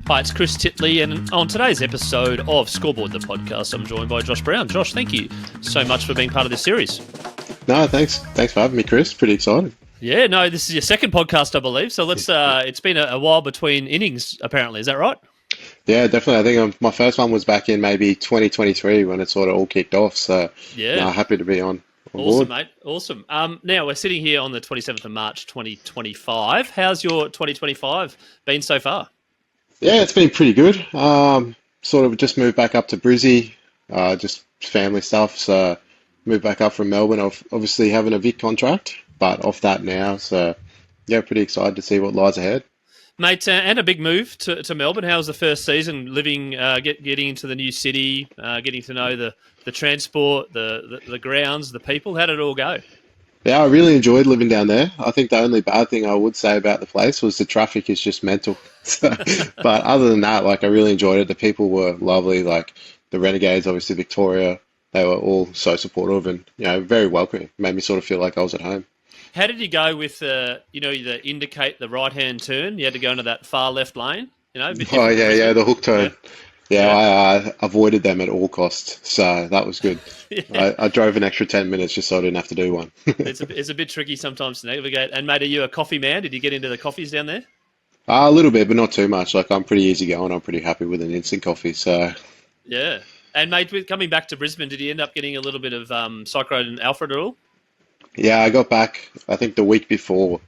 Hi, it's Chris Titley, and on today's episode of Scoreboard, the podcast, I'm joined by Josh Brown. Josh, thank you so much for being part of this series. No, thanks. Thanks for having me, Chris. Pretty excited. Yeah, no, this is your second podcast, I believe. So let's. It's been a while between innings, apparently. Is that right? Yeah, definitely. I think my first one was back in maybe 2023 when it sort of all kicked off. So, yeah, no, happy to be on awesome, board. mate. Awesome. Now we're sitting here on the 27th of March, 2025. How's your 2025 been so far? Yeah, it's been pretty good. Sort of just moved back up to Brizzy, just family stuff. So, moved back up from Melbourne. Obviously having a Vic contract, but off that now. So, yeah, pretty excited to see what lies ahead. Mate, and a big move to Melbourne. How was the first season living, getting into the new city, getting to know the transport, the grounds, the people? How did it all go? Yeah, I really enjoyed living down there. I think the only bad thing I would say about the place was the traffic is just mental. So, but other than that, like I really enjoyed it. The people were lovely. Like the Renegades, obviously Victoria, they were all so supportive and very welcoming. Made me sort of feel like I was at home. How did you go with the indicate the right hand turn? You had to go into that far left lane. Oh yeah, the hook turn. Yeah, I avoided them at all costs, so that was good. Yeah. I drove an extra 10 minutes just so I didn't have to do one. It's a bit tricky sometimes to navigate. And mate, are you a coffee man? Did you get into the coffees down there? A little bit, but not too much. Like I'm pretty easygoing. I'm pretty happy with an instant coffee. So yeah. And mate, with coming back to Brisbane, did you end up getting a little bit of Cyclone Alfred at all? Yeah, I got back, I think, the week before.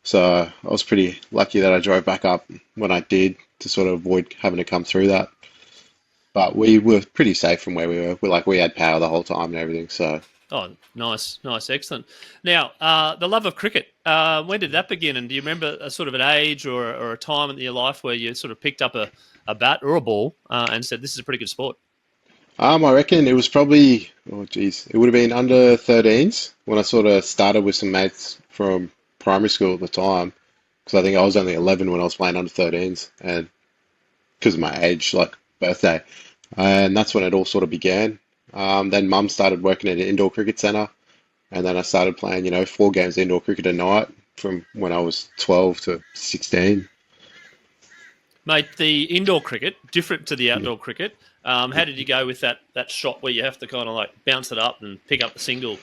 So I was pretty lucky that I drove back up when I did to sort of avoid having to come through that. But we were pretty safe from where we were. We had power the whole time and everything. So. Oh, nice, excellent. Now, the love of cricket, when did that begin? And do you remember a sort of an age or a time in your life where you sort of picked up a bat or a ball and said, this is a pretty good sport? I reckon it was probably, it would have been under 13s when I sort of started with some mates from primary school at the time. Because I think I was only 11 when I was playing under 13s. And because of my age, like birthday. And that's when it all sort of began. Then mum started working at an indoor cricket centre. And then I started playing, 4 games indoor cricket a night from when I was 12 to 16. Mate, the indoor cricket, different to the outdoor cricket. How did you go with that shot where you have to kind of like bounce it up and pick up the single?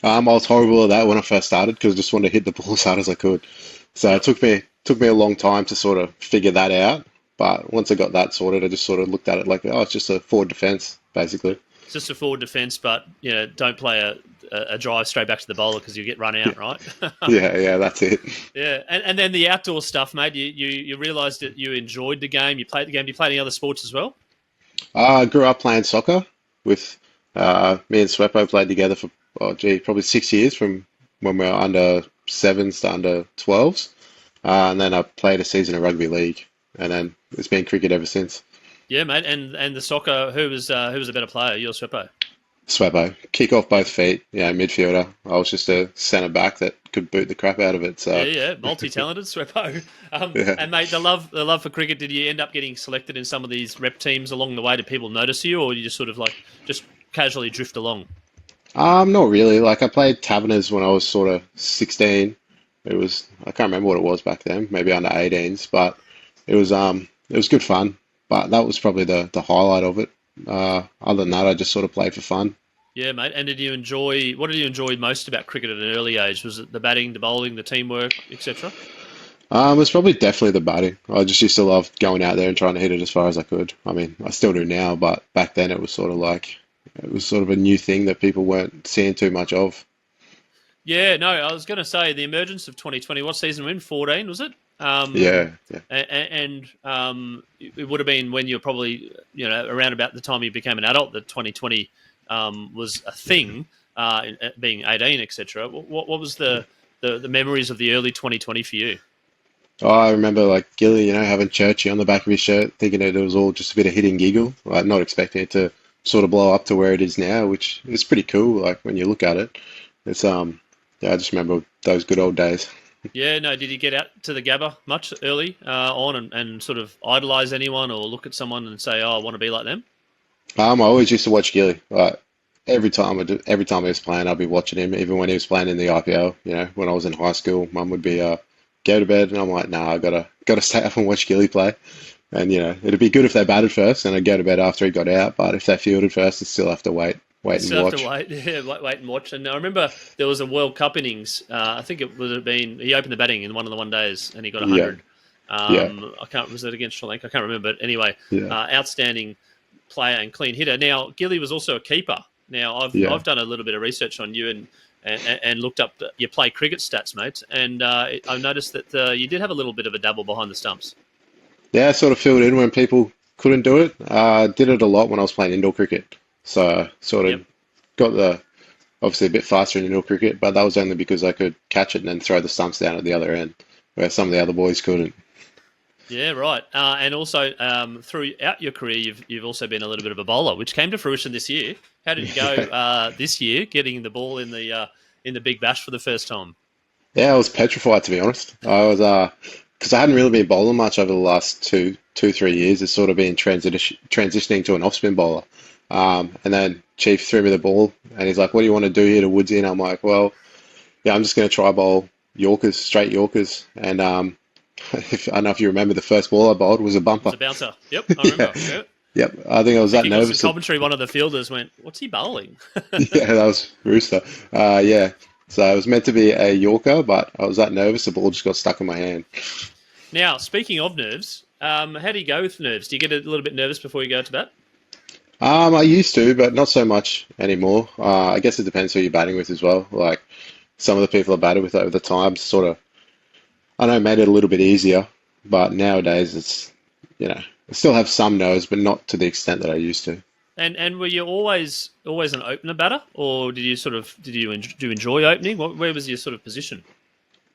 I was horrible at that when I first started because I just wanted to hit the ball as hard as I could. So it took me a long time to sort of figure that out. But once I got that sorted, I just sort of looked at it like, it's just a forward defence, basically. It's just a forward defence, but don't play a drive straight back to the bowler because you get run out, right? yeah, that's it. Yeah, and then the outdoor stuff, mate. You realised that you enjoyed the game. You played the game. Do you play any other sports as well? I grew up playing soccer with me and Sweppo played together for probably 6 years from when we were under 7s to under 12s, and then I played a season of rugby league, and then it's been cricket ever since. Yeah, mate, and the soccer. Who was a better player? You or Sweppo? Sweppo, kick off both feet. Yeah, midfielder. I was just a centre back that could boot the crap out of it. So yeah, multi-talented Sweppo. And mate, the love for cricket. Did you end up getting selected in some of these rep teams along the way? Did people notice you, or you just sort of just casually drift along? Not really. Like I played Taverners when I was sort of 16. I can't remember what it was back then. Maybe under 18s, but it was good fun. But that was probably the highlight of it. Other than that, I just sort of played for fun. Yeah, mate. And what did you enjoy most about cricket at an early age? Was it the batting, the bowling, the teamwork, etc.? It was probably definitely the batting. I just used to love going out there and trying to hit it as far as I could. I mean, I still do now, but back then it was sort of a new thing that people weren't seeing too much of. Yeah, no, I was going to say the emergence of 2020. What season were we in? 14, was it? Yeah. And it would have been when you were probably, around about the time you became an adult that 2020 was a thing, being 18, etc. What was the memories of the early 2020 for you? Oh, I remember like Gilly, having Churchy on the back of his shirt, thinking that it was all just a bit of hit and giggle, like not expecting it to sort of blow up to where it is now, which is pretty cool. Like when you look at it, it's I just remember those good old days. Yeah, no, did you get out to the Gabba much early on and sort of idolise anyone or look at someone and say, I want to be like them? I always used to watch Gilly. Like every time he was playing, I'd be watching him. Even when he was playing in the IPL, when I was in high school, Mum would be go to bed, and I'm like, nah, I gotta stay up and watch Gilly play. And it'd be good if they batted first, and I'd go to bed after he got out. But if they fielded first, I'd still have to wait and Still have to watch. wait, yeah, wait and watch. And I remember there was a World Cup innings. I think it would have been he opened the batting in one of the one days, and he got Yeah, 100. yeah, I can't was it against Sri Lanka? I can't remember. But anyway, yeah, outstanding player and clean hitter. Now Gilly was also a keeper. Now yeah. I've done a little bit of research on you and looked up your play cricket stats, mate. And I noticed that you did have a little bit of a dabble behind the stumps. Yeah, I sort of filled in when people couldn't do it. Did it a lot when I was playing indoor cricket. So sort Yep. of got obviously a bit faster in indoor cricket, but that was only because I could catch it and then throw the stumps down at the other end, where some of the other boys couldn't. Yeah, right. And also, throughout your career, you've also been a little bit of a bowler, which came to fruition this year. How did you go this year, getting the ball in the Big Bash for the first time? Yeah, I was petrified to be honest. I was because I hadn't really been bowling much over the last 3 years. It's sort of been transitioning to an off-spin bowler. And then Chief threw me the ball, and he's like, "What do you want to do here to Woodsy?" And I'm like, "Well, yeah, I'm just going to try bowl Yorkers, straight Yorkers." And I don't know if you remember, the first ball I bowled was a It's bumper. a bouncer. Yep, I Yeah, remember. Yep. yep. I think I was I think that he got some nervous. commentary. One of the fielders went, "What's he bowling?" Yeah, that was Rooster. Yeah. So it was meant to be a Yorker, but I was that nervous, the ball just got stuck in my hand. Now, speaking of nerves, how do you go with nerves? Do you get a little bit nervous before you go to bat? I used to, but not so much anymore. I guess it depends who you're batting with as well. Like some of the people I batted with over the time sort of, I know, made it a little bit easier, but nowadays I still have some nerves, but not to the extent that I used to. And were you always an opener batter, or did you enjoy opening? Where was your sort of position?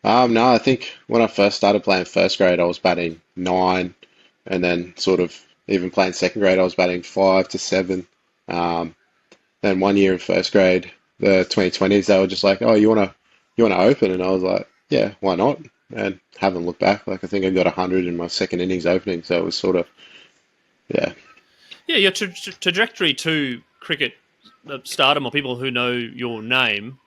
No, I think when I first started playing first grade, I was batting nine, and then sort of even playing second grade, I was batting 5 to 7. Um, then one year in first grade, the 2020s, they were just like, "Oh, you wanna open?" And I was like, "Yeah, why not?" And haven't looked back. Like I think I got 100 in my second innings opening, so it was sort of yeah, Yeah, your trajectory to cricket stardom, or people who know your name,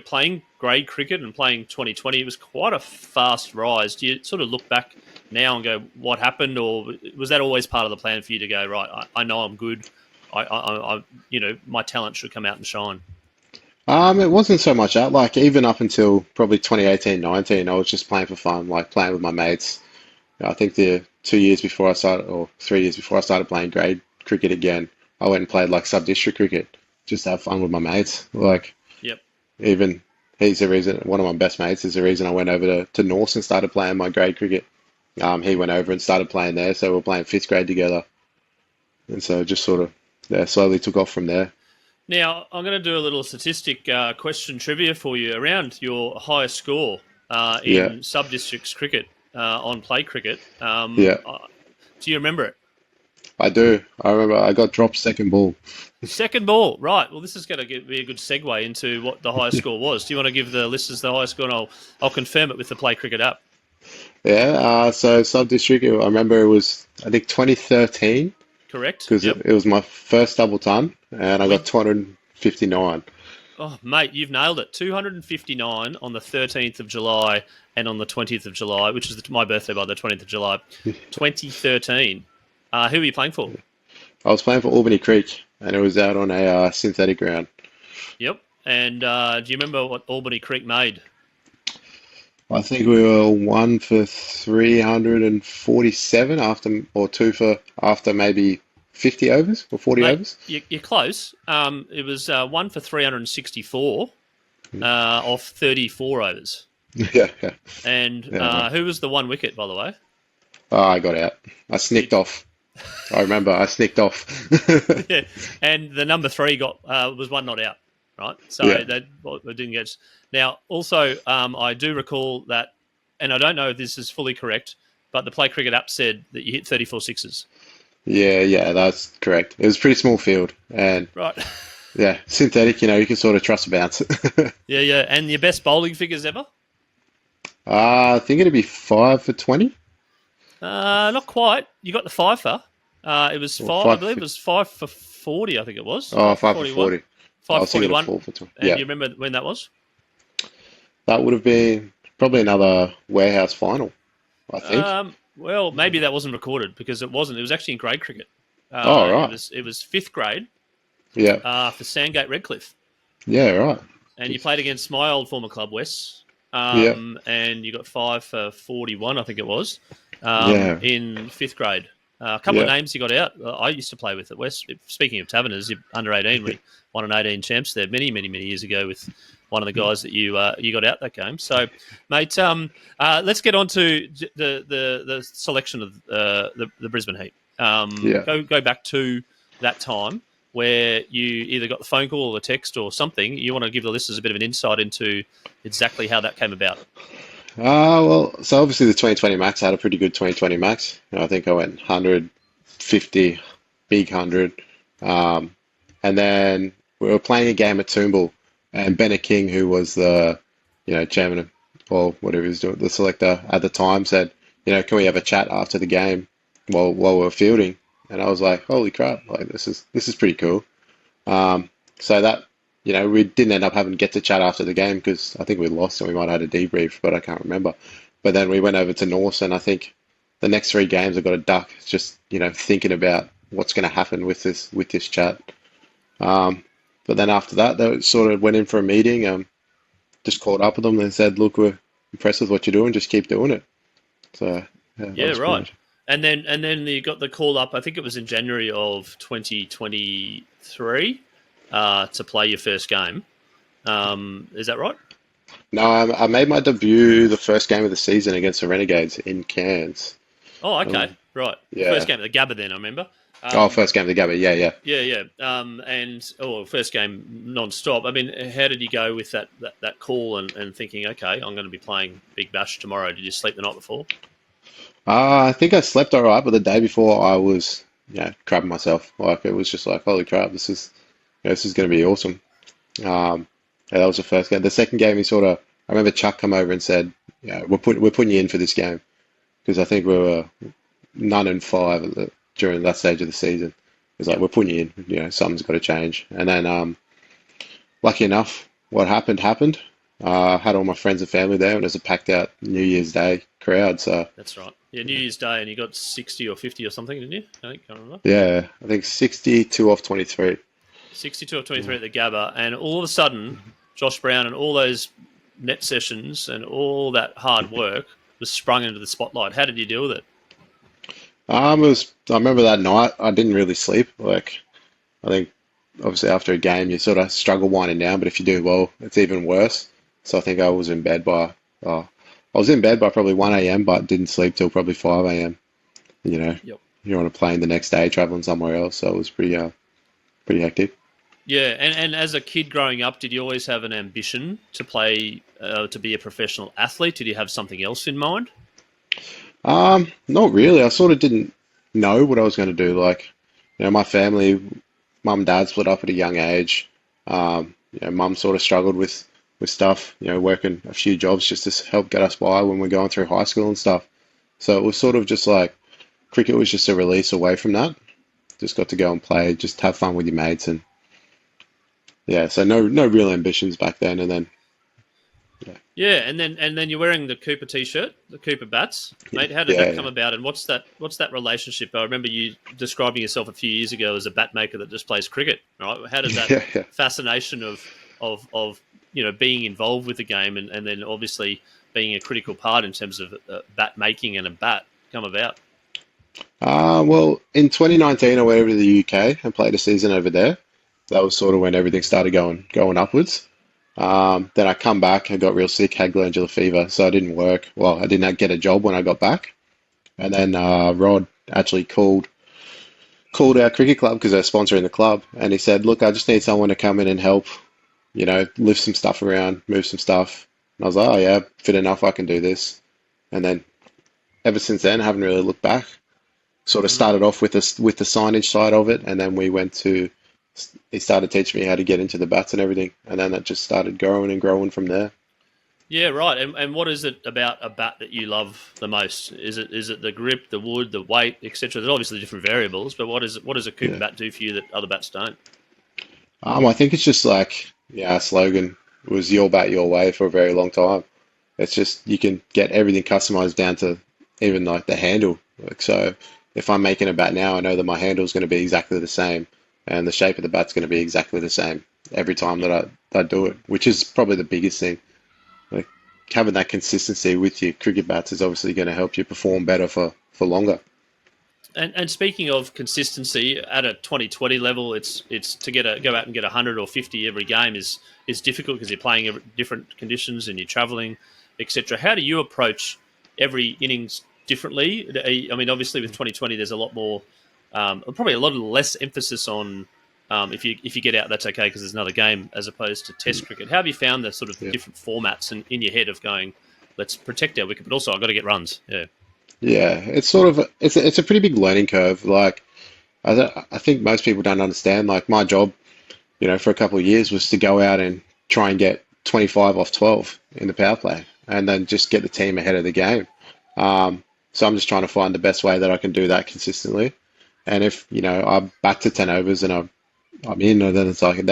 playing grade cricket and playing 2020, it was quite a fast rise. Do you sort of look back now and go, what happened, or was that always part of the plan for you to go, right? I know I'm good. My talent should come out and shine. It wasn't so much that. Like even up until probably 2018, 19, I was just playing for fun, like playing with my mates. I think the 2 years before I started, or 3 years before I started playing grade cricket again, I went and played like sub-district cricket, just to have fun with my mates. Like Yep. even he's the reason, one of my best mates is the reason I went over to Norse and started playing my grade cricket. He went over and started playing there, so we we're playing fifth grade together, and so just sort of slowly took off from there. Now, I'm going to do a little statistic question trivia for you around your highest score Yeah, in sub-districts cricket on play cricket. yeah, Do you remember it? I do. I remember I got dropped second ball. Second ball, right. Well, this is going to be a good segue into what the highest score was. Do you want to give the listeners the highest score, and I'll confirm it with the Play Cricket app? Yeah, so sub district, I remember it was, I think 2013, Correct? because Yep. it was my first double ton, and I We, got 259. oh, mate, you've nailed it. 259 on the 13th of July and on the 20th of July, which is my birthday, by the 20th of July, 2013. Who were you playing for? I was playing for Albany Creek, and it was out on a synthetic ground. Yep. And do you remember what Albany Creek made? I think we were one for 347 after, or two for after maybe 50 overs or 40 Mate, overs. you're close. It was one for 364 off 34 overs. Yeah, yeah, And yeah. Right. who was the one wicket, by the way? Oh, I got out. I snicked off. I remember I snicked off. Yeah. And the number three was one not out, right? So Yeah. they didn't get. Now, also, I do recall that, and I don't know if this is fully correct, but the Play Cricket app said that you hit 34 sixes. Yeah, yeah, that's correct. It was a pretty small field, and Right. yeah, synthetic, you can sort of trust a bounce. Yeah, yeah. And your best bowling figures ever? I think it'd be 5 for 20. Not quite. You got the fifer. It was Or five. I 5 believe for, it was 5 for 40. I think it was oh, 5 for 41. 40. I Five was thinking of 41. 4 for 20. And Yeah, you remember when that was? that would have been probably another warehouse final. I think. Well, maybe that wasn't recorded because it wasn't. It was actually in grade cricket. Oh, It right. was fifth grade Yeah. for Sandgate Redcliffe, Yeah, right. and you played against my old former club, West, Yeah. and you got 5 for 41, I think it was, Yeah. in fifth grade. A couple of Yeah. names you got out. I used to play with at West. Speaking of Taverners, under 18, we won an 18 champs there many, many, many years ago with one of the guys that you got out that game. So, mate, let's get on to the selection of the Brisbane Heat. Yeah. Go back to that time where you either got the phone call or the text or something. You want to give the listeners a bit of an insight into exactly how that came about. Well, so obviously the 2020 max, I had a pretty good 2020 max. I think I went 150, big 100. And then we were playing a game at Toombul, and Bennett King, who was the, chairman of, or whatever he was doing, the selector at the time, said, can we have a chat after the game while we were fielding? And I was like, holy crap, like this is pretty cool. So that, we didn't end up having to get to chat after the game because I think we lost and we might have had a debrief, but I can't remember. But then we went over to Norse, and I think the next 3 games I got a duck just, thinking about what's going to happen with this chat. But then after that, they sort of went in for a meeting, just caught up with them and said, look, we're impressed with what you're doing, just keep doing it. So yeah, right. And then you got the call up, I think it was in January of 2023, to play your first game. Is that right? No, I made my debut the first game of the season against the Renegades in Cairns. Oh, okay, right. Yeah. First game at the Gabba then, I remember. First game of the Gabba, yeah. Yeah. First game non-stop. I mean, how did you go with that call and thinking, okay, I'm going to be playing Big Bash tomorrow? Did you sleep the night before? I think I slept all right, but the day before I was, crapping myself. Like it was just like, holy crap, this is going to be awesome. Yeah, that was the first game. The second game, I remember Chuck come over and said, we're putting you in for this game because I think we were 9-5 during that stage of the season. It's like, we're putting you in, something's got to change. And then, lucky enough, what happened. I had all my friends and family there, and it was a packed out New Year's Day crowd. So that's right. Yeah, New Year's Day, and you got 60 or 50 or something, didn't you? I can't remember. Yeah, I think 62 off 23. 62 or 23 at the Gabba, and all of a sudden, Josh Brown and all those net sessions and all that hard work was sprung into the spotlight. How did you deal with it? I remember that night, I didn't really sleep. Like, I think obviously after a game, you sort of struggle winding down, but if you do well, it's even worse. So I think I was in bed by probably 1 a.m., but didn't sleep till probably 5 a.m. Yep. You're on a plane the next day traveling somewhere else, so it was pretty hectic. Yeah, and as a kid growing up, did you always have an ambition to play, to be a professional athlete? Did you have something else in mind? Not really. I sort of didn't know what I was going to do. Like, my family, mum and dad split up at a young age. Mum sort of struggled with stuff, working a few jobs just to help get us by when we're going through high school and stuff. So it was sort of just like cricket was just a release away from that. Just got to go and play, just have fun with your mates, and so no real ambitions back then. And then and then you're wearing the Cooper t-shirt, the Cooper bats, mate. How did that come about, and what's that relationship? I remember you describing yourself a few years ago as a bat maker that just plays cricket, right? How did that fascination of being involved with the game and then obviously being a critical part in terms of bat making and a bat come about? Well, in 2019, I went over to the UK and played a season over there. That was sort of when everything started going upwards. Then I come back, I got real sick, had glandular fever, so I didn't work. Well, I didn't get a job when I got back. And then Rod actually called our cricket club because they're sponsoring the club, and he said, look, I just need someone to come in and help, lift some stuff around, move some stuff. And I was like, oh yeah, fit enough, I can do this. And then ever since then, I haven't really looked back. Sort of started off with the signage side of it, and then he started teaching me how to get into the bats and everything, and then that just started growing and growing from there. Yeah, right. And what is it about a bat that you love the most? Is it the grip, the wood, the weight, etc.? There's obviously different variables, but what does a Cooper bat do for you that other bats don't? I think it's just like our slogan was "Your bat, your way" for a very long time. It's just you can get everything customized down to even like the handle. Like, so if I'm making a bat now, I know that my handle is going to be exactly the same, and the shape of the bat's going to be exactly the same every time that I do it, which is probably the biggest thing. Like having that consistency with your cricket bats is obviously going to help you perform better for longer. And speaking of consistency at a 2020 level, it's to go out and get 100 or 50 every game is difficult because you're playing in different conditions and you're traveling, etc. How do you approach every innings differently? I mean, obviously with 2020, there's a lot more, probably a lot of less emphasis on if you get out, that's okay because there's another game as opposed to Test cricket. How have you found the sort of the Yeah. different formats in your head of going, let's protect our wicket, but also I've got to get runs. Yeah. Yeah, it's sort of it's a pretty big learning curve. Like I think most people don't understand. Like my job, for a couple of years was to go out and try and get 25 off 12 in the power play, and then just get the team ahead of the game. So I'm just trying to find the best way that I can do that consistently. And if I'm back to 10 overs and I'm in, then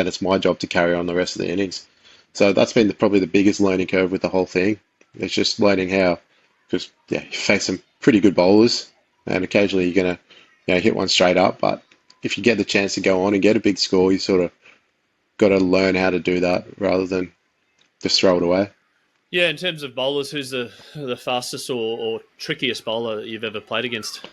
it's my job to carry on the rest of the innings. So that's been probably the biggest learning curve with the whole thing. It's just learning how, because yeah, you face some pretty good bowlers, and occasionally you're gonna hit one straight up. But if you get the chance to go on and get a big score, you sort of got to learn how to do that rather than just throw it away. Yeah, in terms of bowlers, who's the fastest or trickiest bowler that you've ever played against?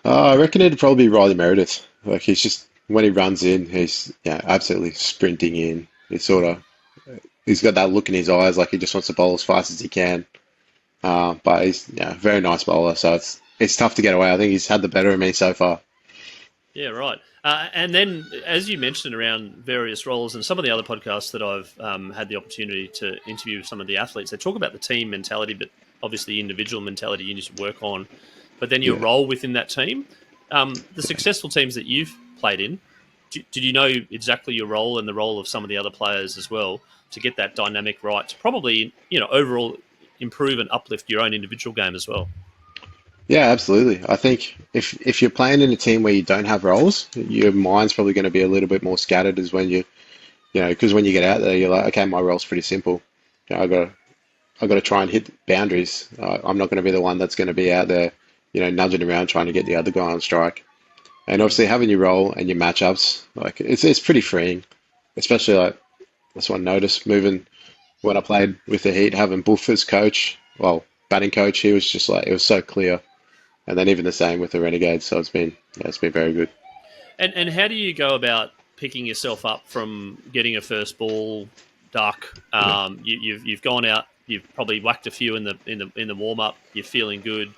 I reckon it'd probably be Riley Meredith. Like he's just when he runs in, he's absolutely sprinting in. He's got that look in his eyes, like he just wants to bowl as fast as he can. But he's a very nice bowler, so it's tough to get away. I think he's had the better of me so far. Yeah, right. And then, as you mentioned around various roles, and some of the other podcasts that I've had the opportunity to interview some of the athletes, they talk about the team mentality, but obviously the individual mentality you need to work on. But then your Yeah. role within that team. The successful teams that you've played in, did you know exactly your role and the role of some of the other players as well to get that dynamic right to probably, overall improve and uplift your own individual game as well? Yeah, absolutely. I think if you're playing in a team where you don't have roles, your mind's probably going to be a little bit more scattered as when because when you get out there, you're like, okay, my role's pretty simple. I got to try and hit boundaries. I'm not going to be the one that's going to be out there, nudging around trying to get the other guy on strike. And obviously having your role and your matchups, like it's pretty freeing, especially like that's what I noticed moving when I played with the Heat, having Buff as coach, well, batting coach, he was just like, it was so clear. And then even the same with the Renegades. So it's been very good. And how do you go about picking yourself up from getting a first ball duck? Yeah. You've gone out, you've probably whacked a few in the warm up. You're feeling good.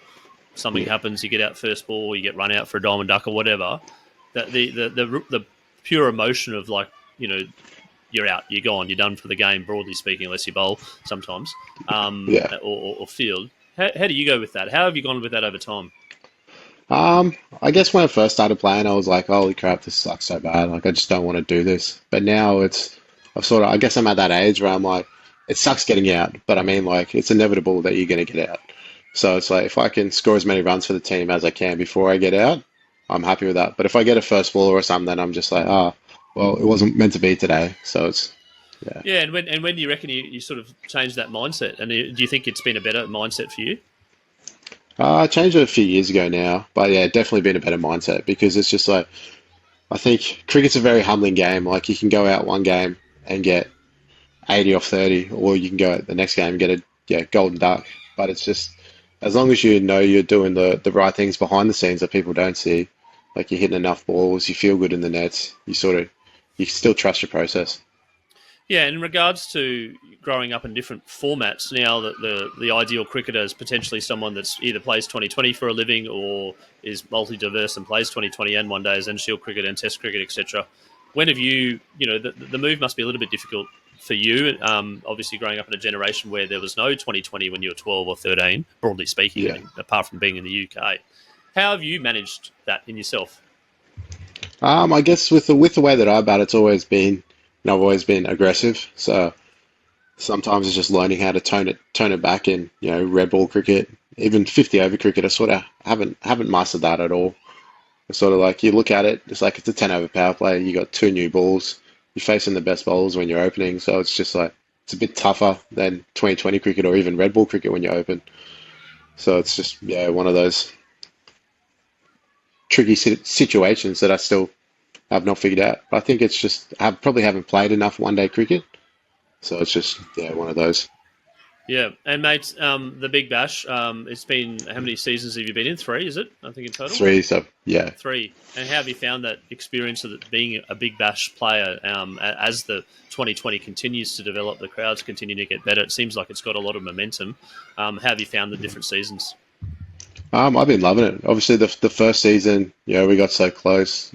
Something Yeah. happens, you get out first ball, you get run out for a diamond duck or whatever. The pure emotion of like you're out, you're gone, you're done for the game. Broadly speaking, unless you bowl sometimes, Yeah. or field. How do you go with that? How have you gone with that over time? I guess when I first started playing, I was like, holy crap, this sucks so bad. Like, I just don't want to do this. But now I guess I'm at that age where I'm like, it sucks getting out, but I mean, like, it's inevitable that you're going to get out. So it's like, if I can score as many runs for the team as I can before I get out, I'm happy with that. But if I get a first ball or something, then I'm just like, well, it wasn't meant to be today. So yeah. Yeah, and when do you reckon you sort of change that mindset? And do you think it's been a better mindset for you? I changed it a few years ago now, but yeah, definitely been a better mindset because it's just like, I think cricket's a very humbling game. Like, you can go out one game and get 80 off 30, or you can go out the next game and get a golden duck. But it's just as long as you know you're doing the right things behind the scenes that people don't see, like you're hitting enough balls, you feel good in the nets, you still trust your process. Yeah, in regards to growing up in different formats, now that the ideal cricketer is potentially someone that's either plays 2020 for a living or is multi-diverse and plays 2020 and one days and shield cricket and test cricket, etc. When have the move must be a little bit difficult for you, obviously growing up in a generation where there was no 2020 when you were 12 or 13, broadly speaking, I Yeah. mean, apart from being in the UK. How have you managed that in yourself? I guess with the way that I bat, it's always been, I've always been aggressive. So sometimes it's just learning how to tone it back in, red ball cricket, even 50 over cricket. I sort of haven't mastered that at all. It's sort of like you look at it, it's like it's a 10 over power play. You got two new balls. You're facing the best bowlers when you're opening, so it's just like it's a bit tougher than 2020 cricket or even red ball cricket when you open. So it's just one of those tricky situations that I still have not figured out. I think it's just I probably haven't played enough one day cricket, so it's just one of those. Yeah, and mate, the Big Bash. It's been how many seasons have you been in? 3, is it? I think in total. 3, so yeah. 3. And how have you found that experience of being a Big Bash player as the 2020 continues to develop? The crowds continue to get better. It seems like it's got a lot of momentum. How have you found the different seasons? I've been loving it. Obviously, the first season, we got so close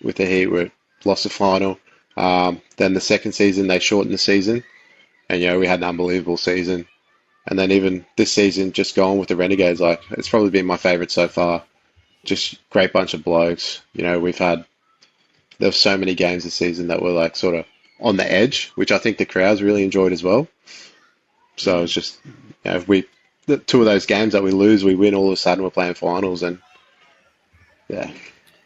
with the Heat, we lost the final. Then the second season, they shortened the season, and we had an unbelievable season. And then even this season, just going with the Renegades, like it's probably been my favourite so far. Just great bunch of blokes. There's so many games this season that were like sort of on the edge, which I think the crowds really enjoyed as well. So it's just, if the 2 of those games that we lose, we win, all of a sudden we're playing finals, and yeah.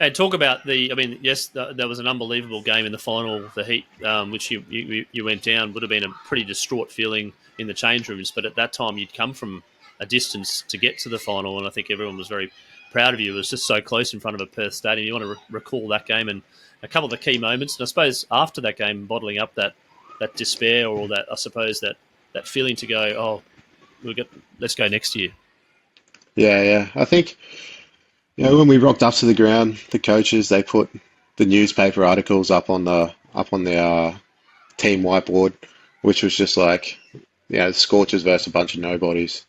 And talk about yes, there was an unbelievable game in the final, the Heat, which you went down. Would have been a pretty distraught feeling in the change rooms, but at that time you'd come from a distance to get to the final, and I think everyone was very proud of you. It was just so close in front of a Perth stadium. You want to recall that game and a couple of the key moments, and I suppose after that game, bottling up that despair, or that, I suppose, that feeling to go, let's go next year. Yeah. I think when we rocked up to the ground, the coaches, they put the newspaper articles up on the team whiteboard, which was just like Scorchers versus a bunch of nobodies,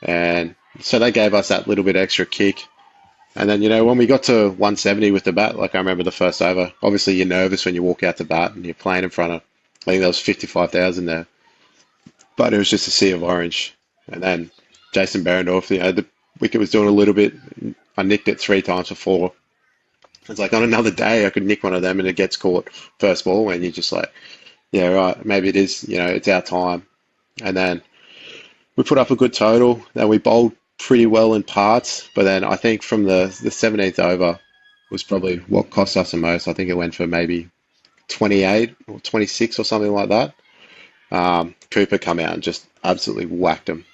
and so they gave us that little bit extra kick. And then when we got to 170 with the bat, like I remember the first over, obviously you're nervous when you walk out to bat and you're playing in front of, I think there was 55,000 there, but it was just a sea of orange. And then Jason Berendorf, the wicket was doing a little bit. I nicked it 3 times for 4. It's like on another day I could nick one of them and it gets caught first ball, and you're just like, yeah, right, maybe it is, it's our time. And then we put up a good total. Then we bowled pretty well in parts, but then I think from the 17th over was probably what cost us the most. I think it went for maybe 28 or 26 or something like that. Cooper come out and just absolutely whacked him.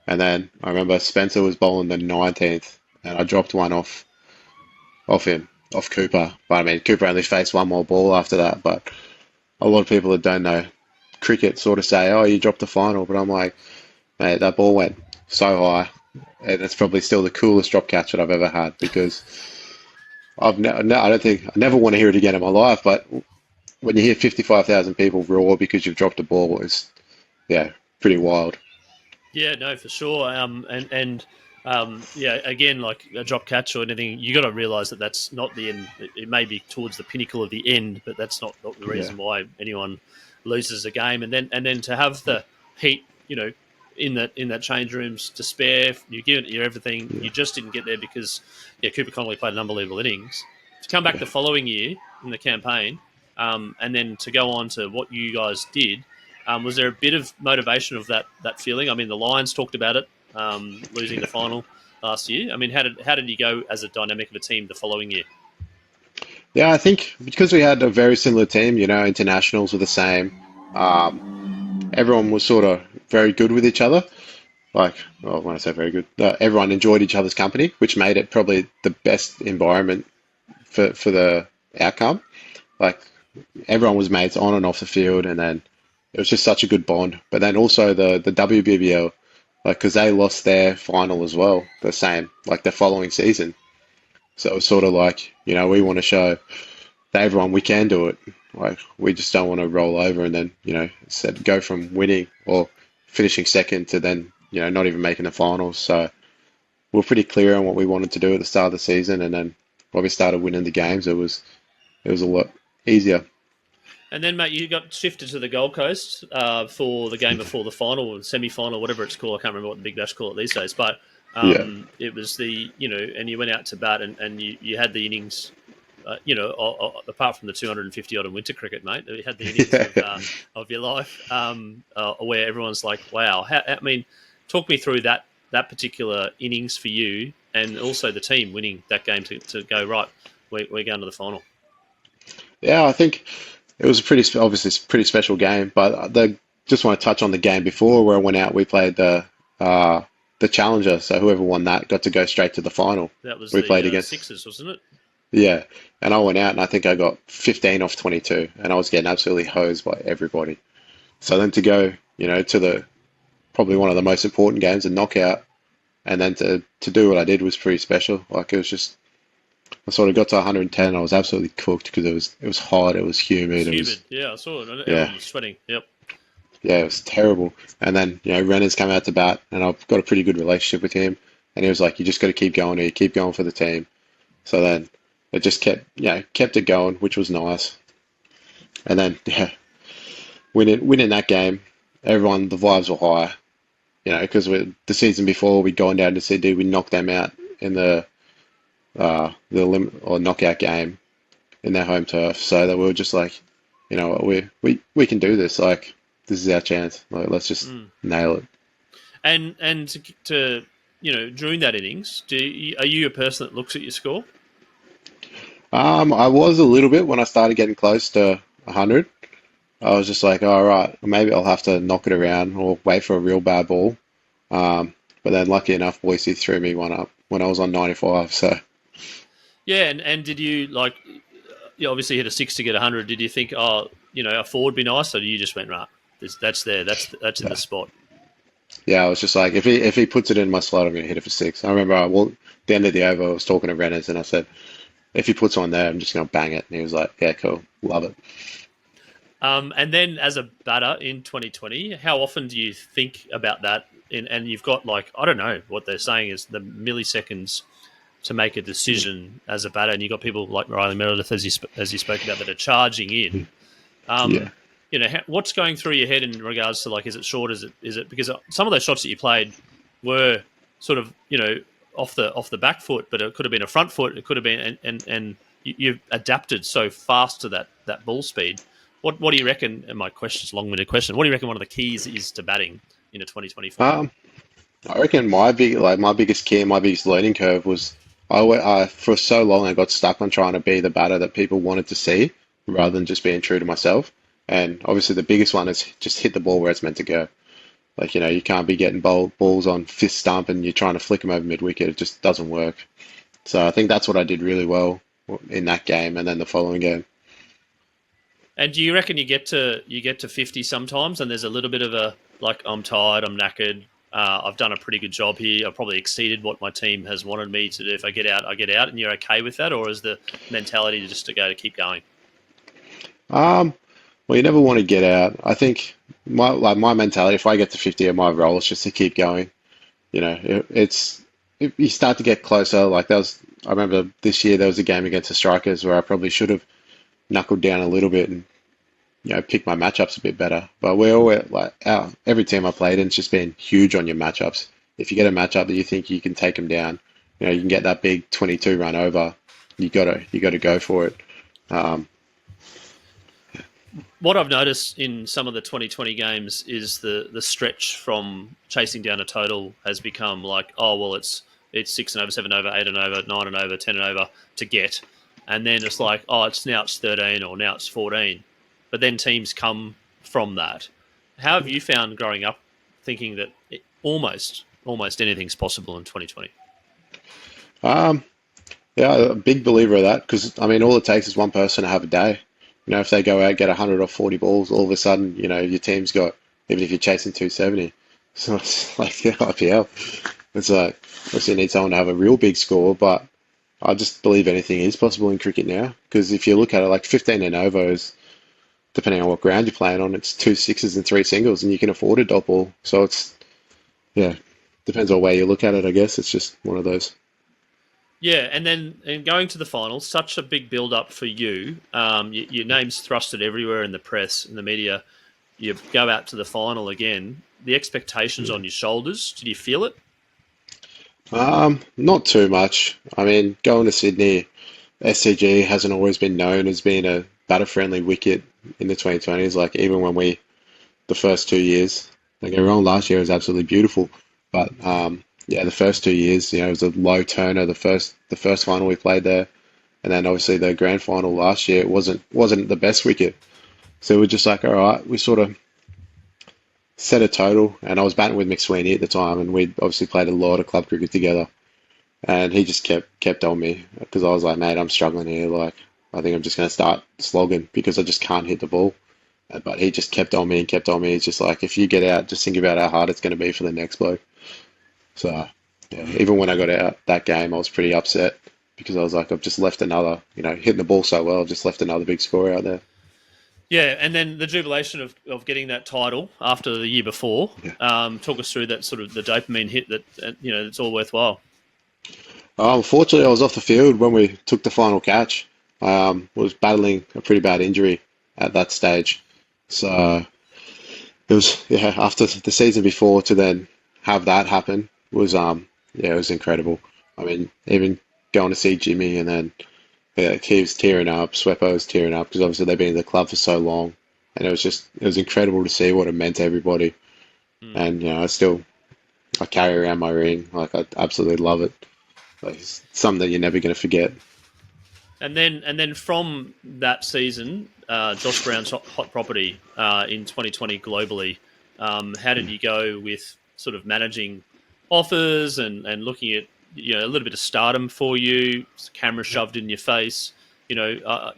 And then I remember Spencer was bowling the 19th, and I dropped one off him, off Cooper. But I mean, Cooper only faced one more ball after that. But a lot of people that don't know cricket sort of say, "Oh, you dropped the final," but I'm like, mate, that ball went so high, and it's probably still the coolest drop catch that I've ever had, because I never want to hear it again in my life. But when you hear 55,000 people roar because you've dropped a ball, it's pretty wild. Yeah, no, for sure. Again, like a drop catch or anything, you got to realise that that's not the end. It may be towards the pinnacle of the end, but that's not the reason why anyone loses a game. And then to have the Heat, in that change rooms, despair, you give it your everything. You just didn't get there because Cooper Connolly played an unbelievable innings. To come back the following year in the campaign, and then to go on to what you guys did. Was there a bit of motivation of that feeling? I mean, the Lions talked about it, losing the final last year. I mean, how did you go as a dynamic of a team the following year? Yeah, I think because we had a very similar team, internationals were the same. Everyone was sort of very good with each other. Like, when I say very good, everyone enjoyed each other's company, which made it probably the best environment for the outcome. Like, everyone was mates on and off the field, and then it was just such a good bond. But then also the WBBL, like, because they lost their final as well, the same, like the following season. So it was sort of like, we want to show that everyone we can do it. Like, we just don't want to roll over and then, go from winning or finishing second to then, not even making the finals. So we're pretty clear on what we wanted to do at the start of the season. And then when we started winning the games, it was a lot easier. And then, mate, you got shifted to the Gold Coast for the game before the final or semi-final, whatever it's called. I can't remember what the Big Bash call it these days. But it was and you went out to bat and you had the innings, apart from the 250 odd in winter cricket, mate, you had the innings of your life where everyone's like, wow. Talk me through that particular innings for you, and also the team winning that game to go, right, we're going to the final. Yeah, I think it was obviously a pretty special game, but just want to touch on the game before where I went out. We played the the challenger. So whoever won that got to go straight to the final. That was We played the against Sixers, wasn't it? yeah, and I went out and I think I got 15 off 22, and I was getting absolutely hosed by everybody. So then to go, to the probably one of the most important games, a knockout, and then to do what I did was pretty special. Like it was just, I sort of got to 110, and I was absolutely cooked because it was hot, it was humid, It was humid. Yeah, I saw it. yeah, Everyone was sweating. Yep. yeah, it was terrible. And then Renner's come out to bat, and I've got a pretty good relationship with him, and he was like, "You just got to keep going here, keep going for the team." So then it just kept it going, which was nice. And then winning that game, everyone the vibes were high, because the season before we'd gone down to Sydney, we knocked them out in the knockout game in their home turf. So that we were just like, what, we can do this. Like this is our chance. Like let's just nail it. And to during that innings, are you a person that looks at your score? I was a little bit when I started getting close to 100. I was just like, all right, maybe I'll have to knock it around or wait for a real bad ball. But then, lucky enough, Boise threw me one up when I was on 95. So, yeah, and did you you obviously hit a 6 to get 100? Did you think, a 4 would be nice, or you just went right? That's there. That's in the spot. Yeah, I was just like, if he puts it in my slot, I'm going to hit it for 6. I remember, at the end of the over, I was talking to Renners, and I said, if he puts one there, I'm just going to bang it. And he was like, yeah, cool, love it. And then as a batter in 2020, how often do you think about that? And you've got I don't know what they're saying is the milliseconds to make a decision as a batter, and you've got people like Riley Meredith, as you spoke about, that are charging in. What's going through your head in regards to is it short? Is it because some of those shots that you played were sort of off the back foot, but it could have been a front foot. It could have been, and you've adapted so fast to that ball speed. What do you reckon? And my question's a long-winded question. What do you reckon one of the keys is to batting into 2024? I reckon my biggest key, my biggest learning curve was I for so long I got stuck on trying to be the batter that people wanted to see rather than just being true to myself. And obviously the biggest one is just hit the ball where it's meant to go. You can't be getting balls on fifth stump and you're trying to flick them over mid-wicket. It just doesn't work. So I think that's what I did really well in that game and then the following game. And do you reckon you get to 50 sometimes and there's a little bit of a, I'm tired, I'm knackered, I've done a pretty good job here, I've probably exceeded what my team has wanted me to do. If I get out, I get out, and you're okay with that? Or is the mentality just to keep going? Well, you never want to get out. I think my mentality, if I get to 50 my role, is just to keep going. If you start to get closer, I remember this year there was a game against the Strikers where I probably should have knuckled down a little bit and pick my matchups a bit better. But we always every team I played in, it's just been huge on your matchups. If you get a matchup that you think you can take them down, you can get that big 22 run over. You gotta go for it. What I've noticed in some of the 2020 games is the stretch from chasing down a total has become it's 6 and over, 7 over, 8 and over, 9 and over, 10 and over to get. And then it's it's 13 or now it's 14. But then teams come from that. How have you found growing up thinking that almost anything's possible in 2020? Yeah, a big believer of that because, all it takes is one person to have a day. If they go out, get 100 or 40 balls, all of a sudden, your team's got, even if you're chasing 270. So it's IPL. It's obviously you need someone to have a real big score, but I just believe anything is possible in cricket now. Because if you look at it, 15 and over is, depending on what ground you're playing on, it's 2 sixes and 3 singles, and you can afford a dot ball. So it's, depends on where you look at it, I guess. It's just one of those. Yeah, and then going to the final, such a big build-up for you. Your name's thrusted everywhere in the press, in the media. You go out to the final again. The expectations on your shoulders, did you feel it? Not too much. Going to Sydney, SCG hasn't always been known as being a batter-friendly wicket in the 2020s. Even when the first 2 years, everyone last year was absolutely beautiful. But, the first 2 years, it was a low turner, the first final we played there. And then obviously the grand final last year, it wasn't the best wicket. So we're just all right, we sort of set a total, and I was batting with McSweeney at the time, and we'd obviously played a lot of club cricket together. And he just kept on me because I was like, mate, I'm struggling here. Like, I think I'm just going to start slogging because I just can't hit the ball. But he just kept on me and kept on me. It's just like, if you get out, just think about how hard it's going to be for the next bloke. So, yeah, even when I got out that game, I was pretty upset because I was like, I've just left another, hitting the ball so well, I've just left another big score out there. Yeah, and then the jubilation of getting that title after the year before. Yeah. Talk us through that sort of the dopamine hit that it's all worthwhile. Unfortunately, I was off the field when we took the final catch. I was battling a pretty bad injury at that stage. So it was, yeah, after the season before to then have that happen was, it was incredible. I mean, even going to see Jimmy and then he was tearing up, Sweppo was tearing up because obviously they've been in the club for so long. And it was incredible to see what it meant to everybody. And, I carry around my ring. Like, I absolutely love it. Like, it's something that you're never going to forget. And then from that season, Josh Brown's hot property in 2020 globally. How did you go with sort of managing offers and looking at a little bit of stardom for you, camera shoved in your face? I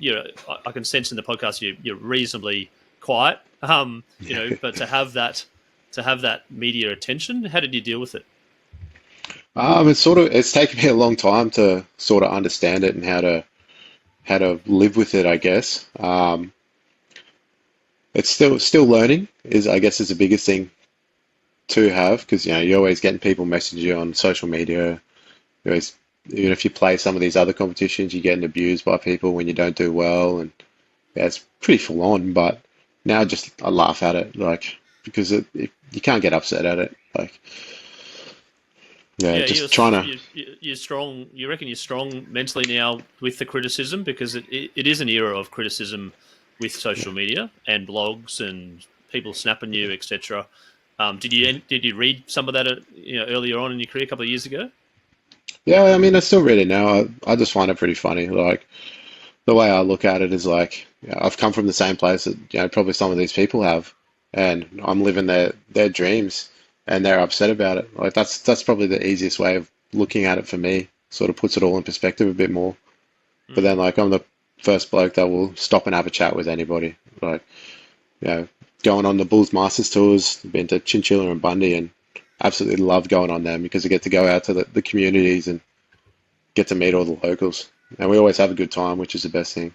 can sense in the podcast you're reasonably quiet. But to have that media attention, how did you deal with it? It's taken me a long time to sort of understand it and how to live with it, I guess. It's still learning I guess is the biggest thing to have because you're always getting people message you on social media. You always, even if you play some of these other competitions, you're getting abused by people when you don't do well, and yeah, it's pretty full on. But now I laugh at it, like because you can't get upset at it, like. Yeah, just trying to. You're strong. You reckon you're strong mentally now with the criticism because it is an era of criticism with social media and blogs and people snapping you, etc. Did you read some of that earlier on in your career, a couple of years ago? Yeah, I mean, I still read it now. I just find it pretty funny. Like the way I look at it is like I've come from the same place that probably some of these people have, and I'm living their dreams. And they're upset about it. Like that's probably the easiest way of looking at it for me. Sort of puts it all in perspective a bit more. But then, like, I'm the first bloke that will stop and have a chat with anybody. Like, going on the Bulls Masters tours, been to Chinchilla and Bundy, and absolutely love going on them because I get to go out to the communities and get to meet all the locals. And we always have a good time, which is the best thing.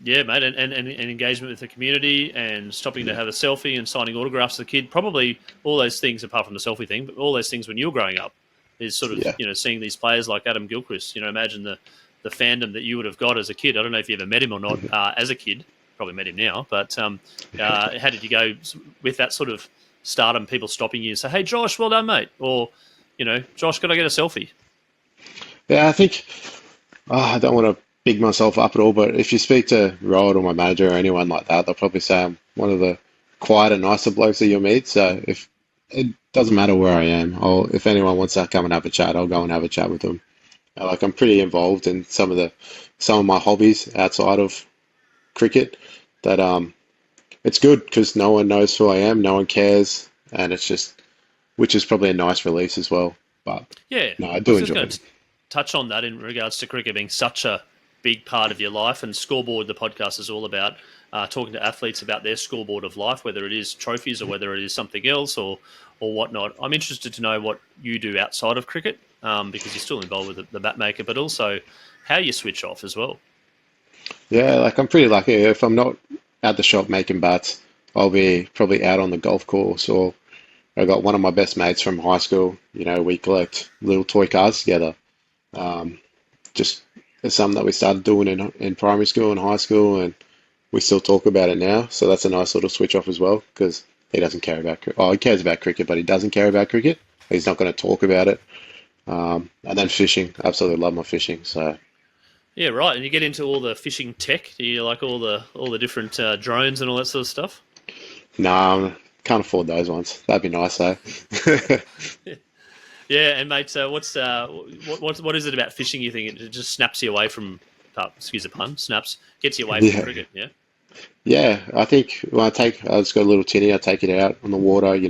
Yeah, mate, and engagement with the community and stopping to have a selfie and signing autographs to the kid. Probably all those things, apart from the selfie thing, but all those things when you were growing up is sort of, seeing these players like Adam Gilchrist. Imagine the fandom that you would have got as a kid. I don't know if you ever met him or not as a kid. Probably met him now. But how did you go with that sort of stardom, people stopping you and say, hey, Josh, well done, mate? Or, Josh, could I get a selfie? Yeah, I think I don't want to big myself up at all, but if you speak to Rod or my manager or anyone like that, they'll probably say I'm one of the quieter, nicer blokes that you'll meet. So if it doesn't matter where I am, if anyone wants to come and have a chat, I'll go and have a chat with them. Like I'm pretty involved in some of my hobbies outside of cricket. That it's good because no one knows who I am, no one cares, and which is probably a nice release as well. But yeah, no, I do enjoy it. Touch on that in regards to cricket being such a big part of your life, and Scoreboard, the podcast, is all about talking to athletes about their scoreboard of life, whether it is trophies or whether it is something else or whatnot. I'm interested to know what you do outside of cricket because you're still involved with the bat maker, but also how you switch off as well. Yeah, like I'm pretty lucky. If I'm not at the shop making bats, I'll be probably out on the golf course, or I got one of my best mates from high school. We collect little toy cars together. Just it's something that we started doing in primary school and high school, and we still talk about it now. So that's a nice little switch off as well because he doesn't care about cricket. Oh, he cares about cricket, but he doesn't care about cricket. He's not going to talk about it. And then fishing. Absolutely love my fishing. So yeah, right. And you get into all the fishing tech. Do you like all the different drones and all that sort of stuff? No, can't afford those ones. That'd be nice, though. Yeah, and mate, what is it about fishing? You think it just snaps you away from? Excuse the pun. Snaps gets you away from cricket. Yeah. Yeah, I think when I just got a little tinny, I take it out on the water. You're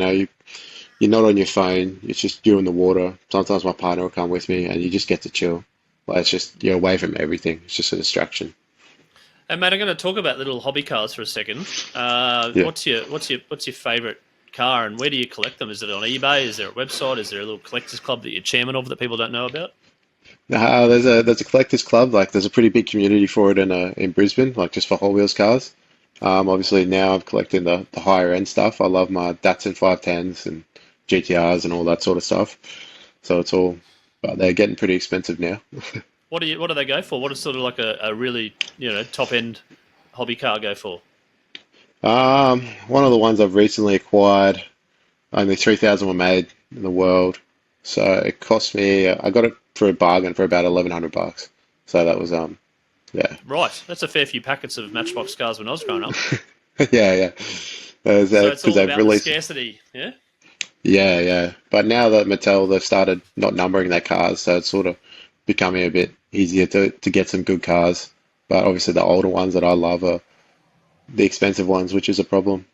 not on your phone. It's just you and the water. Sometimes my partner will come with me, and you just get to chill. Like it's just you're away from everything. It's just a distraction. And mate, I'm going to talk about little hobby cars for a second. Yeah. What's your favourite car, and where do you collect them? Is it on eBay? Is there a website? Is there a little collectors club that you're chairman of that people don't know about? There's a collectors club. Like there's a pretty big community for it in Brisbane, like just for whole wheels cars. Obviously now I'm collecting the higher end stuff. I love my Datsun 510s and GTRs and all that sort of stuff. So it's all, but they're getting pretty expensive now. What do they go for? What is sort of like a really top end hobby car go for? One of the ones I've recently acquired, only 3,000 were made in the world. So it cost me, I got it for a bargain for about 1,100 bucks. So that was, yeah. Right, that's a fair few packets of Matchbox cars when I was growing up. Yeah, yeah. So it's Because all they've about the released, scarcity, yeah. yeah, yeah. But now that Mattel, they've started not numbering their cars, so it's sort of becoming a bit easier to get some good cars. But obviously the older ones that I love are the expensive ones, which is a problem.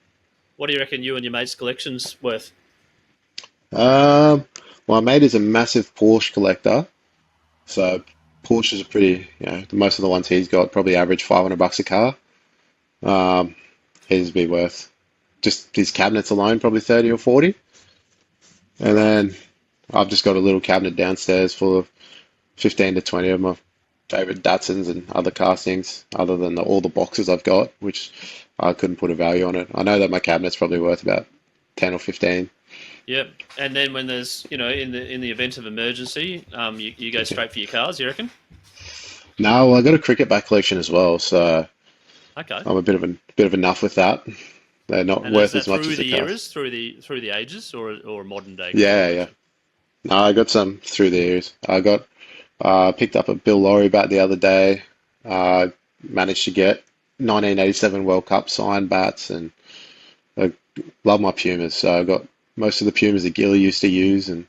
What do you reckon you and your mates' collection's worth? Um, my mate is a massive Porsche collector, so Porsches are pretty, most of the ones he's got probably average 500 bucks a car. Um, his be worth just his cabinets alone probably 30 or 40. And Right. then I've just got a little cabinet downstairs full of 15 to 20 of my favorite Datsuns and other castings, other than all the boxes I've got, which I couldn't put a value on it. I know that my cabinet's probably worth about 10 or 15. Yep. And then when there's in the event of emergency, you go straight for your cars. You reckon? No, well, I got a cricket bat collection as well, so Okay. I'm a bit of a nuff with that. They're not And is worth that as much through as the the cars. eras, through the ages, or a modern day kind of Yeah, yeah. collection? No, I got some through the years. I got picked up a Bill Lawry bat the other day. Managed to get 1987 World Cup signed bats, and I love my Pumas. So I got most of the Pumas that Gilly used to use, and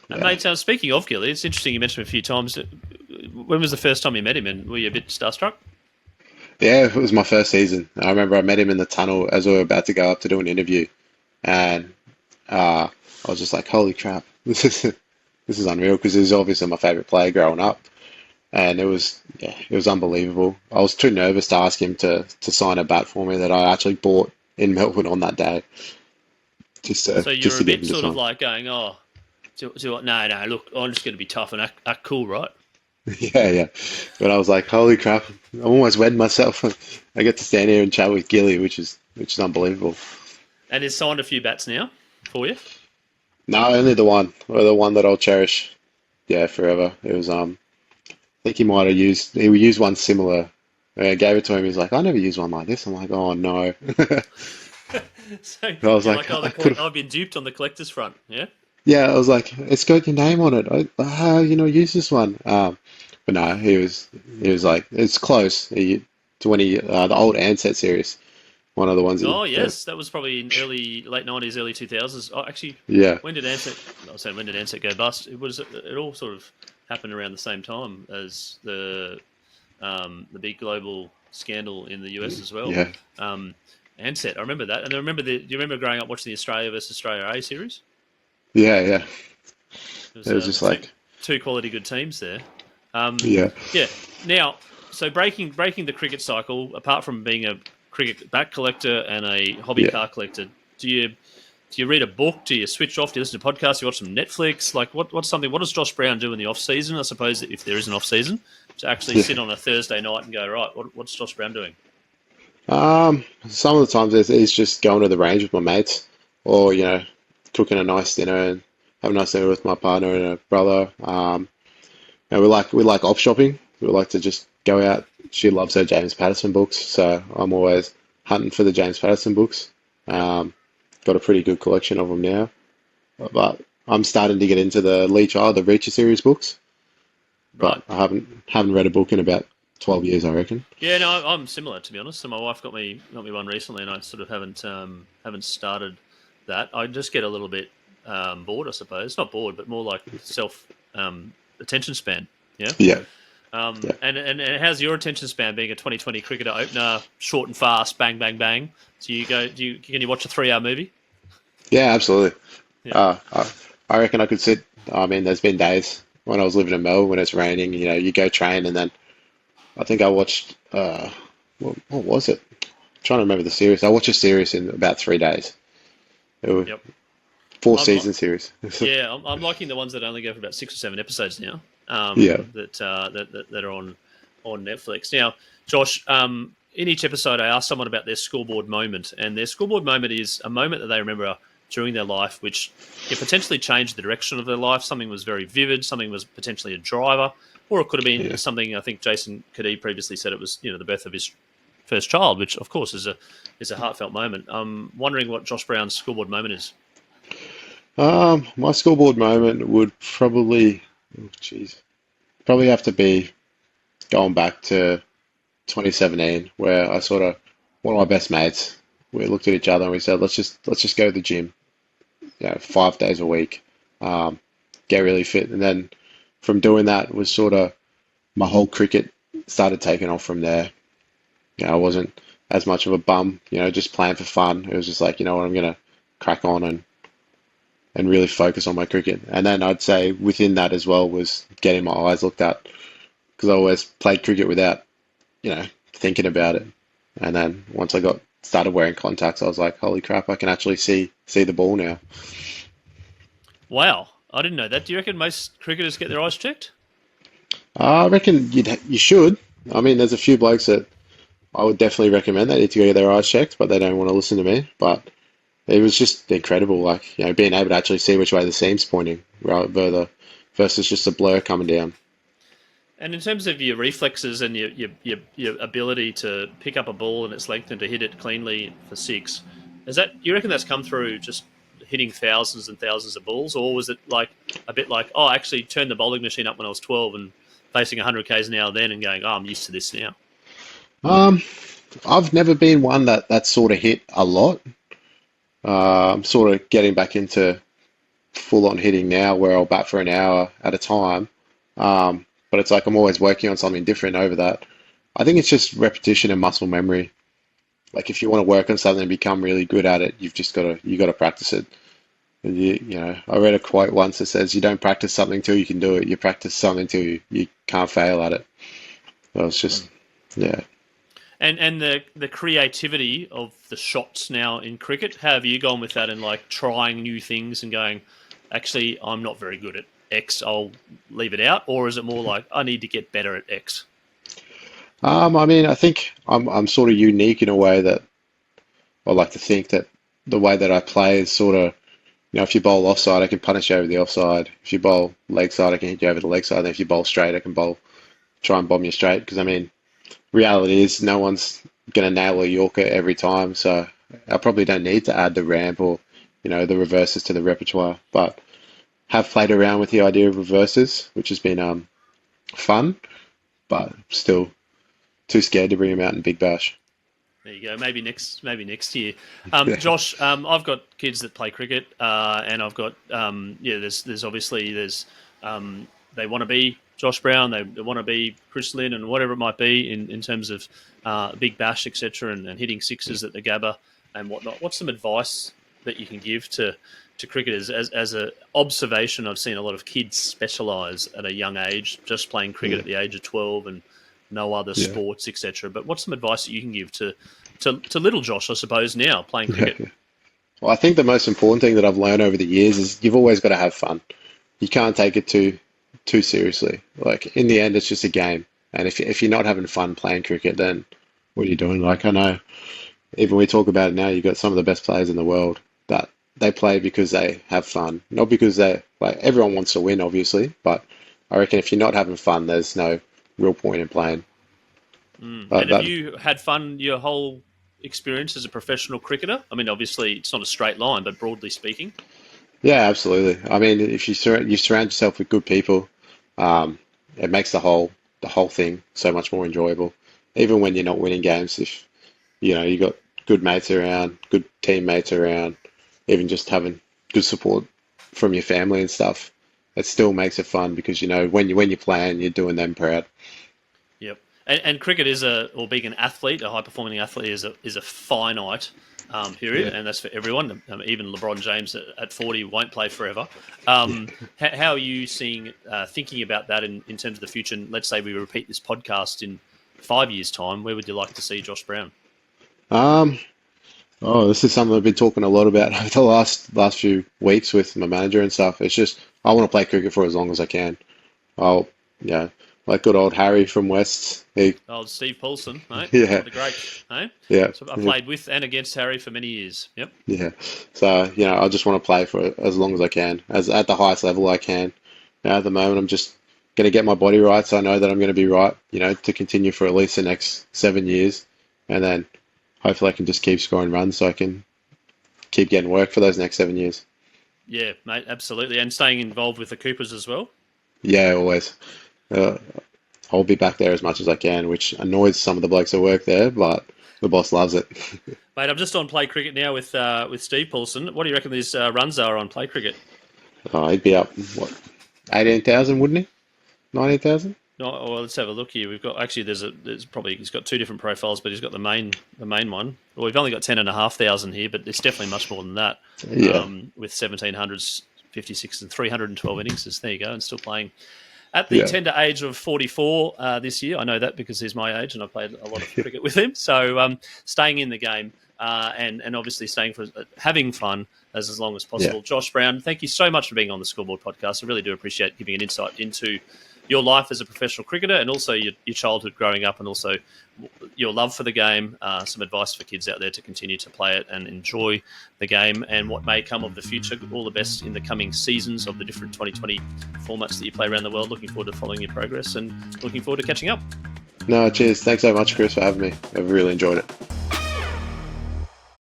And yeah, mate, speaking of Gilly, it's interesting you mentioned him a few times. When was the first time you met him, and were you a bit starstruck? yeah, it was my first season. I remember I met him in the tunnel as we were about to go up to do an interview, and I was just like, "Holy crap, this is unreal!" Because he was obviously my favorite player growing up. And it was unbelievable. I was too nervous to ask him to sign a bat for me that I actually bought in Melbourne on that day, So just you're a to get bit him to sort of sign. like going, oh, what? No, no. Look, I'm just going to be tough and act cool, right? Yeah, yeah. But I was like, holy crap, I'm almost wetting myself. I get to stand here and chat with Gilly, which is unbelievable. And he's signed a few bats now for you. No, only the one, or the one that I'll cherish, yeah, forever. It was I think he used one similar. I gave it to him. He's like, I never used one like this. I'm like, oh no. So I was you're like, like, oh, I could have. I've been duped on the collector's front, yeah. Yeah, I was like, it's got your name on it. Use this one. But no, he was like, it's close. The old Ansett series, one of the ones Oh that yes, that was probably in late '90s, early 2000s. Oh, actually, yeah, when did Ansett? I was saying, when did Ansett go bust? It all sort of happened around the same time as the big global scandal in the US as well. yeah, Um, Ansett, I remember that, and I remember do you remember growing up watching the Australia versus Australia A series? yeah, yeah. It was It was just two like, quality good teams there. Um, yeah, yeah. Now, so breaking the cricket cycle, apart from being a cricket bat collector and a hobby yeah. car collector, do you read a book? Do you switch off? Do you listen to podcasts? Do you watch some Netflix? Like what's something? What does Josh Brown do in the off season? I suppose if there is an off season, to actually Yeah. sit on a Thursday night and go right. What's Josh Brown doing? Some of the times it's just going to the range with my mates, or cooking a nice dinner and have a nice dinner with my partner and a brother. And we like op shopping. We like to just go out. She loves her James Patterson books, so I'm always hunting for the James Patterson books. Yep. Um, got a pretty good collection of them now, but I'm starting to get into the Lee Child, the Reacher series books. Right. But I haven't read a book in about 12 years, I reckon. Yeah. No, I'm similar to be honest. So my wife got me one recently, and I sort of haven't started that. I just get a little bit bored, I suppose. Not bored, but more like self attention span. Yeah. Yeah, Yeah, And how's your attention span being a 2020 cricketer opener, short and fast, bang, bang, bang? So can you watch a 3 hour movie? yeah, absolutely. Yeah. Uh, I, I reckon I could sit. I mean, there's been days when I was living in Melbourne when it's raining. You go train, and then I think I watched. What was it? I'm trying to remember the series. I watched a series in about 3 days. It was Yep. four I'm season series. Yeah, I'm liking the ones that only go for about 6 or 7 episodes now. Yeah, That are on Netflix now. Josh, in each episode, I ask someone about their scoreboard moment, and their scoreboard moment is a moment that they remember during their life, which it potentially changed the direction of their life. Something was very vivid. Something was potentially a driver, or it could have been yeah. something. I think Jason Kadee previously said it was the birth of his first child, which of course is a heartfelt moment. I'm wondering what Josh Brown's scoreboard moment is. My scoreboard moment would probably, oh, geez, probably have to be going back to 2017, where I sort of one of my best mates, we looked at each other and we said, let's just go to the gym, 5 days a week, um, get really fit, and then from doing that was sort of my whole cricket started taking off from there. I wasn't as much of a bum, just playing for fun. It was just like, what, I'm gonna crack on and really focus on my cricket. And then I'd say within that as well was getting my eyes looked at because I always played cricket without, thinking about it. And then once I got started wearing contacts, I was like, holy crap, I can actually see the ball now. Wow, I didn't know that. Do you reckon most cricketers get their eyes checked? I reckon you should. I mean, there's a few blokes that I would definitely recommend they need to go get their eyes checked, but they don't want to listen to me. But it was just incredible, like being able to actually see which way the seam's pointing, right, versus just a blur coming down. And in terms of your reflexes and your ability to pick up a ball and its length and to hit it cleanly for six, you reckon that's come through just hitting thousands and thousands of balls, or was it like a bit like, oh, I actually turned the bowling machine up when I was 12 and facing 100 k's an hour then and going, oh, I'm used to this now. Um, I've never been one that sort of hit a lot. I'm sort of getting back into full on hitting now, where I'll bat for an hour at a time. But it's like I'm always working on something different over that. I think it's just repetition and muscle memory. Like if you want to work on something and become really good at it, you got to practice it. And I read a quote once that says, "You don't practice something till you can do it. You practice something till you can't fail at it." So it's just, yeah. And the creativity of the shots now in cricket, how have you gone with that and like trying new things and going, actually, I'm not very good at X, I'll leave it out? Or is it more like, I need to get better at X? I mean, I think I'm sort of unique in a way that I like to think that the way that I play is sort of, if you bowl offside, I can punish you over the offside. If you bowl leg side, I can hit you over the leg side. And if you bowl straight, I can try and bomb you straight. Because I mean, reality is no one's going to nail a Yorker every time. So I probably don't need to add the ramp or, the reverses to the repertoire. But have played around with the idea of reverses, which has been fun, but still too scared to bring them out in Big Bash. There you go. Maybe next year. Yeah. Josh, I've got kids that play cricket, and I've got There's obviously they want to be Josh Brown, they want to be Chris Lynn, and whatever it might be in terms of Big Bash, etc., and hitting sixes at the Gabba and whatnot. What's some advice that you can give to cricketers as an observation? I've seen a lot of kids specialise at a young age, just playing cricket at the age of 12 and no other Yeah. sports, etc. But what's some advice that you can give to little Josh, I suppose, now playing cricket? Well, I think the most important thing that I've learned over the years is you've always got to have fun. You can't take it too seriously. Like in the end, it's just a game. And if you're not having fun playing cricket, then what are you doing? Like I know, even we talk about it now, you've got some of the best players in the world that they play because they have fun, not because everyone wants to win, obviously. But I reckon if you're not having fun, there's no real point in playing. And have you had fun your whole experience as a professional cricketer? I mean, obviously it's not a straight line, but broadly speaking. Yeah, absolutely. I mean, if you surround yourself with good people, it makes the whole thing so much more enjoyable. Even when you're not winning games, if you got good mates around, good teammates around, even just having good support from your family and stuff, it still makes it fun because when you're playing, you're doing them proud. Yep. And cricket or being an athlete, a high performing athlete, is a finite period, and that's for everyone. Even LeBron James at 40 won't play forever. How are you thinking about that in terms of the future? And let's say we repeat this podcast in 5 years' time. Where would you like to see Josh Brown? This is something I've been talking a lot about over the last few weeks with my manager and stuff. It's just I want to play cricket for as long as I can. Like good old Harry from West. Old Steve Paulson, mate. Yeah. The great, eh? Yeah. So I played with and against Harry for many years. Yep. Yeah. So, I just want to play for as long as I can, as at the highest level I can. At the moment, I'm just going to get my body right so I know that I'm going to be right, to continue for at least the next 7 years. And then hopefully I can just keep scoring runs so I can keep getting work for those next 7 years. Yeah, mate, absolutely. And staying involved with the Coopers as well? Yeah, always. I'll be back there as much as I can, which annoys some of the blokes that work there, but the boss loves it. Mate, I'm just on Play Cricket now with Steve Paulson. What do you reckon these runs are on Play Cricket? He'd be up, 18,000, wouldn't he? 19,000? No, well, let's have a look here. We've got he's got two different profiles, but he's got the main one. Well, we've only got 10,500 here, but it's definitely much more than that. Yeah. With 1,700s, 56 and 312 innings. There you go, and still playing. At the tender age of 44 this year, I know that because he's my age and I played a lot of cricket with him. So staying in the game and obviously having fun as long as possible. Yeah. Josh Brown, thank you so much for being on the Scoreboard podcast. I really do appreciate giving an insight into your life as a professional cricketer and also your childhood growing up and also your love for the game, some advice for kids out there to continue to play it and enjoy the game and what may come of the future. All the best in the coming seasons of the different 2020 formats that you play around the world. Looking forward to following your progress and looking forward to catching up. No, cheers. Thanks so much, Chris, for having me. I've really enjoyed it.